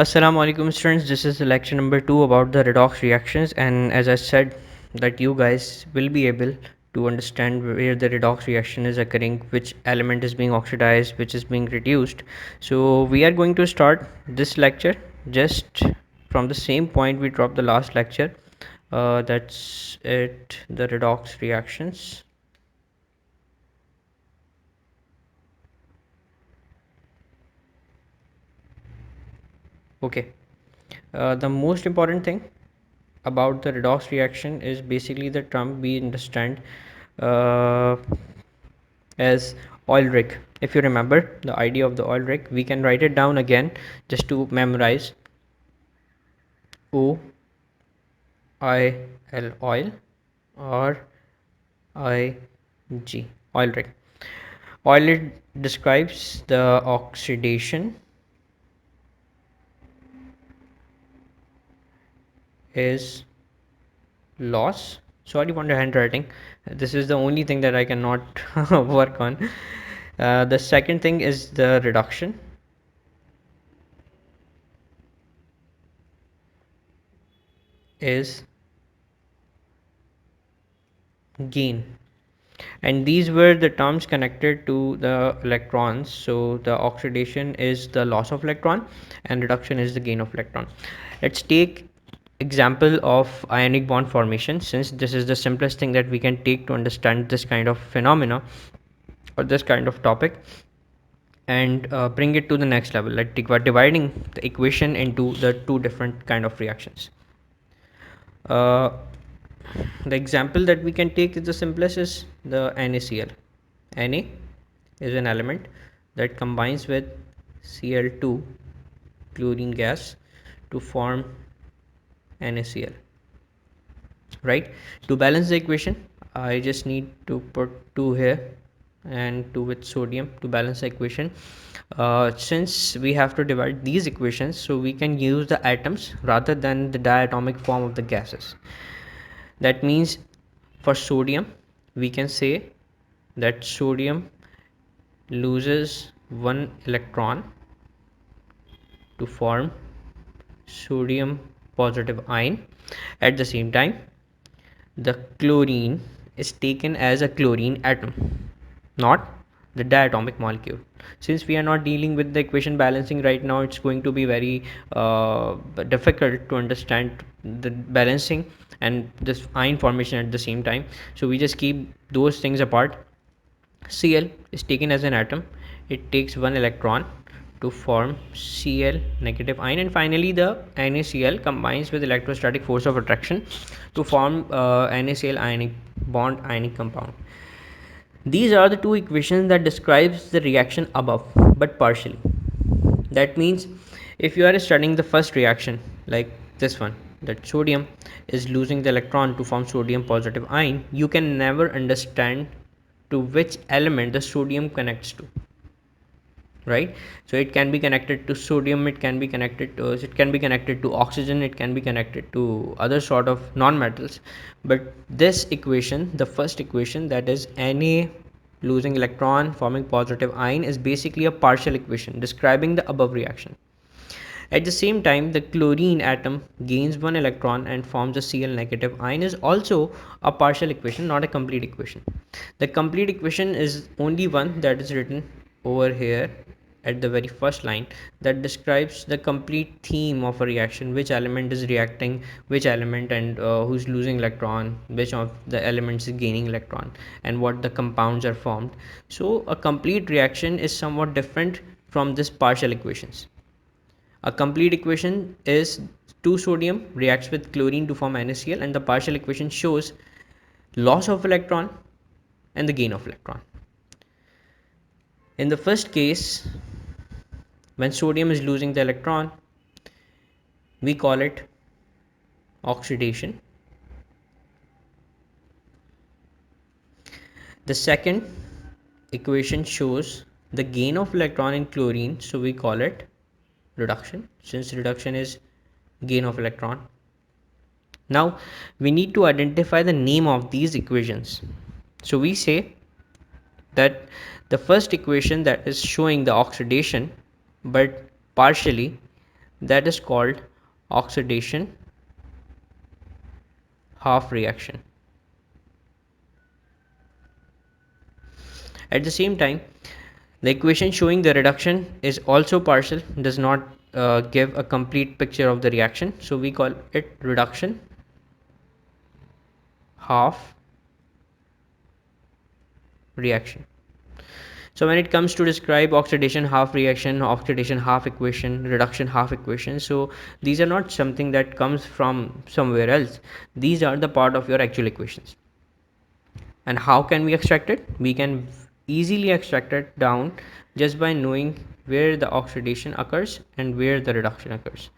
Assalamu alaikum students, this is the lecture number 2 about the redox reactions, and as I said that you guys will be able to understand where the redox reaction is occurring, which element is being oxidized, which is being reduced. So we are going to start this lecture just from the same point we dropped the last lecture. That's it, the redox reactions. Okay, the most important thing about the redox reaction is basically the term we understand uh, as oil rig. If you remember the idea of the oil rig, we can write it down again just to memorize. O I L oil, or I G, oil rig. Oil rig describes the oxidation is loss. Sorry for the handwriting, this is the only thing that I cannot work on. The second thing is the reduction is gain, and these were the terms connected to the electrons. So the oxidation is the loss of electron and reduction is the gain of electron. Let's take example of ionic bond formation, since this is the simplest thing that we can take to understand this kind of phenomena or this kind of topic, and bring it to the next level, like dividing the equation into the two different kind of reactions. uh, the example that we can take is the simplest is the NaCl. Na is an element that combines with Cl2 chlorine gas to form NaCl, right? To balance the equation, I just need to put 2 here and 2 with sodium to balance the equation. Since we have to divide these equations, so we can use the atoms rather than the diatomic form of the gases. That means for sodium we can say that sodium loses one electron to form sodium positive ion. At the same time, the chlorine is taken as a chlorine atom, not the diatomic molecule. Since we are not dealing with the equation balancing right now, it's going to be very difficult to understand the balancing and this ion formation at the same time, so we just keep those things apart. Cl is taken as an atom, it takes one electron to form Cl negative ion, and finally the NaCl combines with electrostatic force of attraction to form NaCl ionic bond ionic compound. These are the two equations that describes the reaction above, but partially. That means if you are studying the first reaction like this one, that sodium is losing the electron to form sodium positive ion, you can never understand to which element the sodium connects to, right? So it can be connected to sodium, it can be connected to oxygen, it can be connected to other sort of non-metals. But this equation, the first equation, that is Na losing electron forming positive ion, is basically a partial equation describing the above reaction. At the same time, the chlorine atom gains one electron and forms a Cl negative ion is also a partial equation, not a complete equation. The complete equation is only one that is written over here at the very first line, that describes the complete theme of a reaction, which element is reacting which element, and who's losing electron, which of the elements is gaining electron, and what the compounds are formed. So a complete reaction is somewhat different from this partial equations. A complete equation is 2 sodium reacts with chlorine to form NaCl, and the partial equation shows loss of electron and the gain of electron. In the first case, when sodium is losing the electron, we call it oxidation. The second equation shows the gain of electron in chlorine, so we call it reduction, since reduction is gain of electron. Now we need to identify the name of these equations. So we say that the first equation that is showing the oxidation but partially, that is called oxidation half reaction. At the same time, the equation showing the reduction is also partial, does not give a complete picture of the reaction, so we call it reduction half reaction. So when it comes to describe oxidation half reaction, oxidation half equation, reduction half equation, so these are not something that comes from somewhere else. These are the part of your actual equations. And how can we extract it? We can easily extract it down just by knowing where the oxidation occurs and where the reduction occurs.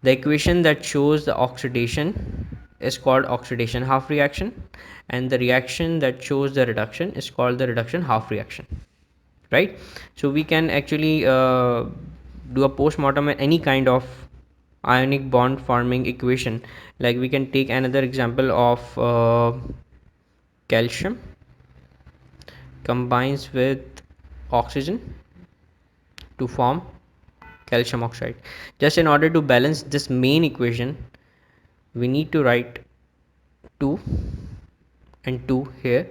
The equation that shows the oxidation is called oxidation half reaction, and the reaction that shows the reduction is called the reduction half reaction, right? So we can actually do a post-mortem at any kind of ionic bond forming equation. Like we can take another example of calcium combines with oxygen to form calcium oxide. Just in order to balance this main equation, we need to write 2 and 2 here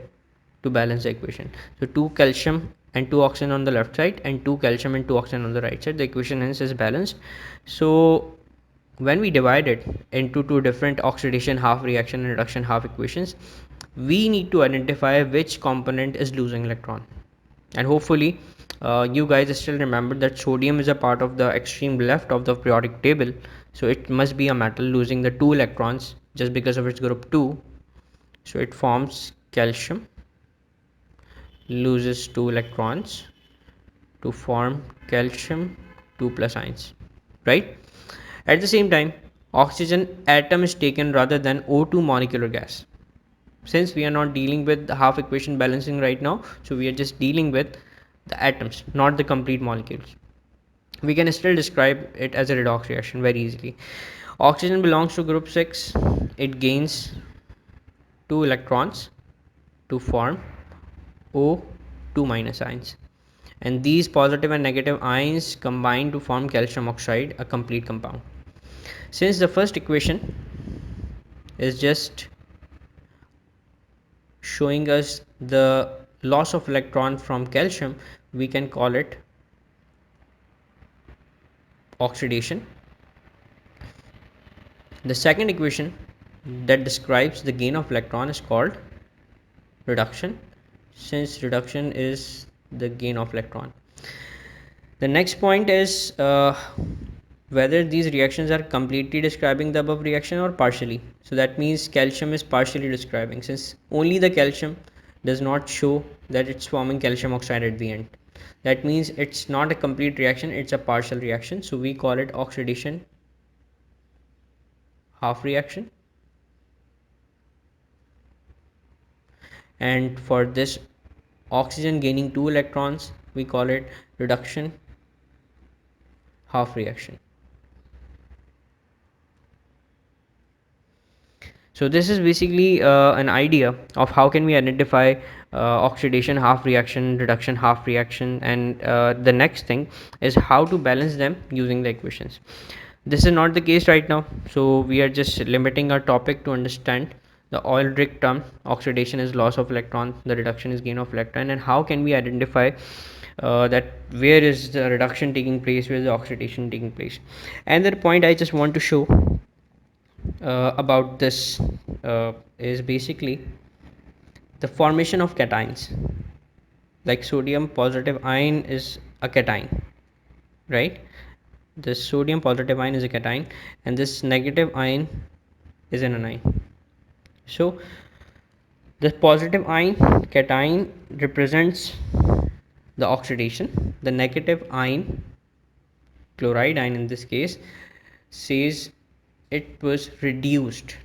to balance the equation. So 2 calcium and 2 oxygen on the left side and 2 calcium and 2 oxygen on the right side. The equation hence is balanced. So when we divide it into two different oxidation half reaction and reduction half equations, we need to identify which component is losing electron. And hopefully you guys still remember that sodium is a part of the extreme left of the periodic table, so it must be a metal losing the 2 electrons just because of its group 2. So it forms calcium loses 2 electrons to form calcium 2 plus ions, right? At the same time, oxygen atom is taken rather than O2 molecular gas. Since we are not dealing with the half equation balancing right now, so we are just dealing with the atoms, not the complete molecules. We can still describe it as a redox reaction very easily. Oxygen belongs to group 6. It gains 2 electrons to form O2 minus ions, and these positive and negative ions combine to form calcium oxide, a complete compound. Since the first equation is just showing us the loss of electron from calcium, we can call it oxidation. The second equation that describes the gain of electron is called reduction, since reduction is the gain of electron. The next point is whether these reactions are completely describing the above reaction or partially. So that means calcium is partially describing, since only the calcium does not show that it's forming calcium oxide at the end. That means it's not a complete reaction, it's a partial reaction, so we call it oxidation half reaction. And for this oxygen gaining 2 electrons, we call it reduction half reaction. So this is basically an idea of how can we identify oxidation half reaction, reduction half reaction, and the next thing is how to balance them using the equations. This is not the case right now, so we are just limiting our topic to understand the Aldrich term. Oxidation is loss of electron, the reduction is gain of electron, and how can we identify that where is the reduction taking place, where is the oxidation taking place. Another point I just want to show about this is basically the formation of cations. Like sodium positive ion is a cation, right? This sodium positive ion is a cation, and this negative ion is an anion. So the positive ion cation represents the oxidation. The negative ion, chloride ion in this case, says it was reduced.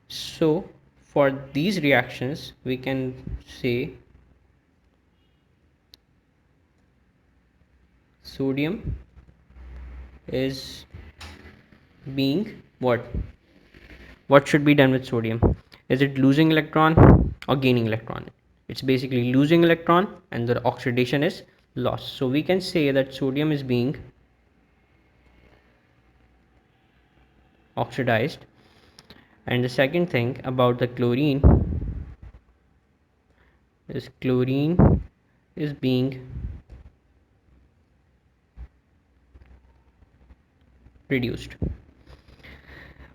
So for these reactions we can say sodium is being what should be done with sodium? Is it losing electron or gaining electron? It's basically losing electron, and the oxidation is loss. So we can say that sodium is being oxidized. And the second thing about the chlorine is being reduced.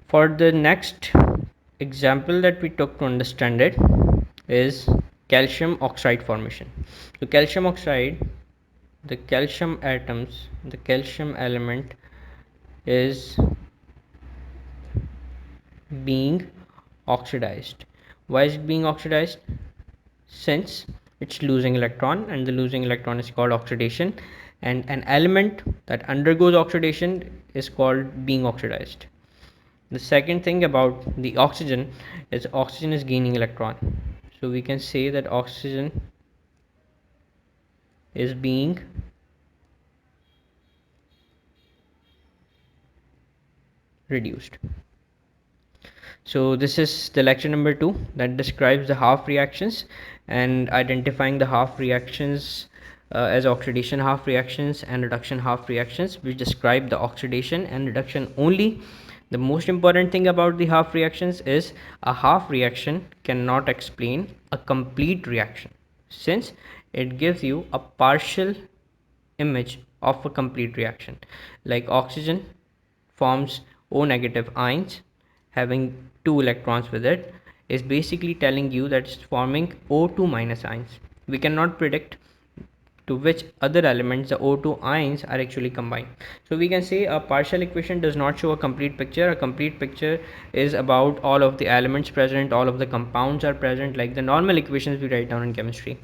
For the next example that we took to understand it is calcium oxide formation. So calcium oxide, the calcium atoms, the calcium element is being oxidized. Why is it being oxidized? Since it's losing electron, and the losing electron is called oxidation, and an element that undergoes oxidation is called being oxidized. The second thing about the oxygen is gaining electron. So we can say that oxygen is being reduced. So this is the lecture number 2 that describes the half reactions and identifying the half reactions as oxidation half reactions and reduction half reactions, which describe the oxidation and reduction only. The most important thing about the half reactions is a half reaction cannot explain a complete reaction, since it gives you a partial image of a complete reaction. Like oxygen forms O negative ions having 2 electrons with it, is basically telling you that it's forming O2 minus ions. We cannot predict to which other elements the O2 ions are actually combined. So we can say a partial equation does not show a complete picture. A complete picture is about all of the elements present, all of the compounds are present, like the normal equations we write down in chemistry.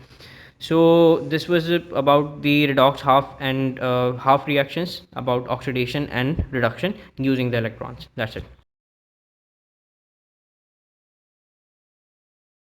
So this was about the redox half and half reactions, about oxidation and reduction using the electrons. That's it.